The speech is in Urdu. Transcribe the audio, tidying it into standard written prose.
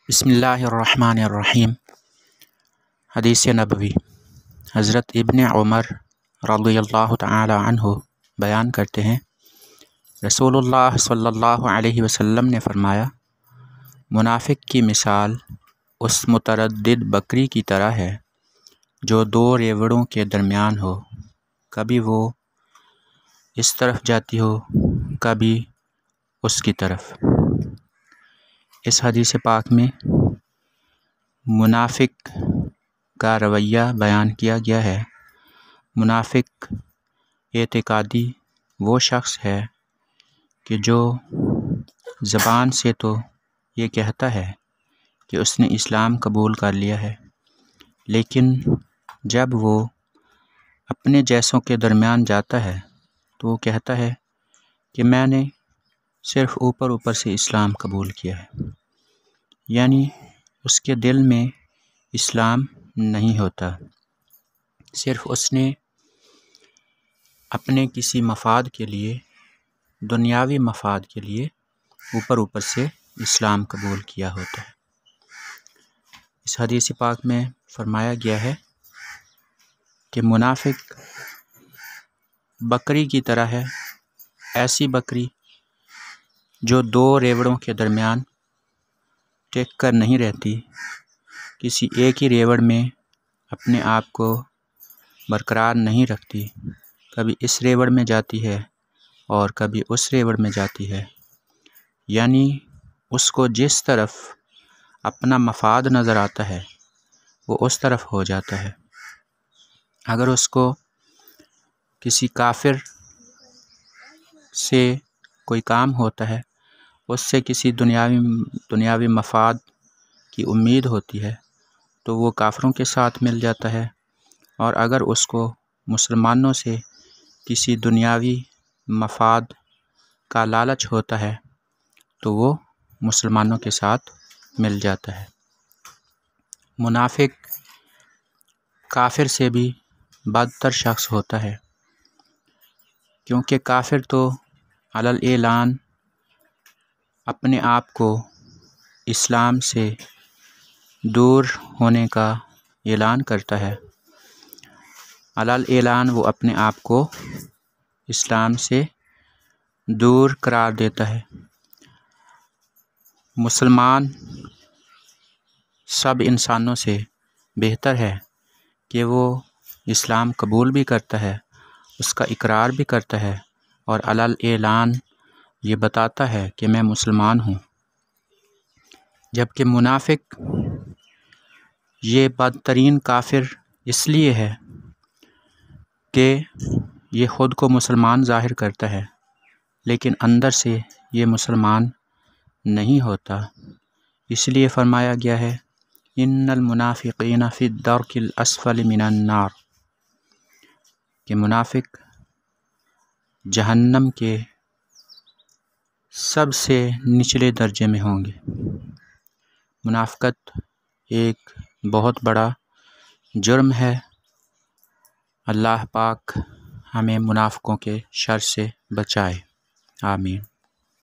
بسم اللہ الرحمن الرحیم۔ حدیث نبوی حضرت ابن عمر رضی اللہ تعالی عنہ بیان کرتے ہیں، رسول اللہ صلی اللہ علیہ وسلم نے فرمایا، منافق کی مثال اس متردد بکری کی طرح ہے جو دو ریوڑوں کے درمیان ہو، کبھی وہ اس طرف جاتی ہو کبھی اس کی طرف۔ اس حدیث پاک میں منافق کا رویہ بیان کیا گیا ہے۔ منافق اعتقادی وہ شخص ہے کہ جو زبان سے تو یہ کہتا ہے کہ اس نے اسلام قبول کر لیا ہے، لیکن جب وہ اپنے جیسوں کے درمیان جاتا ہے تو وہ کہتا ہے کہ میں نے صرف اوپر اوپر سے اسلام قبول کیا ہے، یعنی اس کے دل میں اسلام نہیں ہوتا، صرف اس نے اپنے کسی مفاد کے لیے، دنیاوی مفاد کے لیے اوپر اوپر سے اسلام قبول کیا ہوتا ہے۔ اس حدیث پاک میں فرمایا گیا ہے کہ منافق بکری کی طرح ہے، ایسی بکری جو دو ریوڑوں کے درمیان ٹک کر نہیں رہتی، کسی ایک ہی ریوڑ میں اپنے آپ کو برقرار نہیں رکھتی، کبھی اس ریوڑ میں جاتی ہے اور کبھی اس ریوڑ میں جاتی ہے، یعنی اس کو جس طرف اپنا مفاد نظر آتا ہے وہ اس طرف ہو جاتا ہے۔ اگر اس کو کسی کافر سے کوئی کام ہوتا ہے، اس سے کسی دنیاوی مفاد کی امید ہوتی ہے تو وہ کافروں کے ساتھ مل جاتا ہے، اور اگر اس کو مسلمانوں سے کسی دنیاوی مفاد کا لالچ ہوتا ہے تو وہ مسلمانوں کے ساتھ مل جاتا ہے۔ منافق کافر سے بھی بدتر شخص ہوتا ہے، کیونکہ کافر تو علی الاعلان اپنے آپ کو اسلام سے دور ہونے کا اعلان کرتا ہے، علی الاعلان وہ اپنے آپ کو اسلام سے دور قرار دیتا ہے۔ مسلمان سب انسانوں سے بہتر ہے کہ وہ اسلام قبول بھی کرتا ہے، اس کا اقرار بھی کرتا ہے، اور علی الاعلان یہ بتاتا ہے کہ میں مسلمان ہوں، جبکہ منافق یہ بدترین کافر اس لیے ہے کہ یہ خود کو مسلمان ظاہر کرتا ہے لیکن اندر سے یہ مسلمان نہیں ہوتا۔ اس لیے فرمایا گیا ہے، ان المنافقین فی الدرک الاسفل من النار، کہ منافق جہنم کے سب سے نچلے درجے میں ہوں گے۔ منافقت ایک بہت بڑا جرم ہے۔ اللہ پاک ہمیں منافقوں کے شر سے بچائے، آمین۔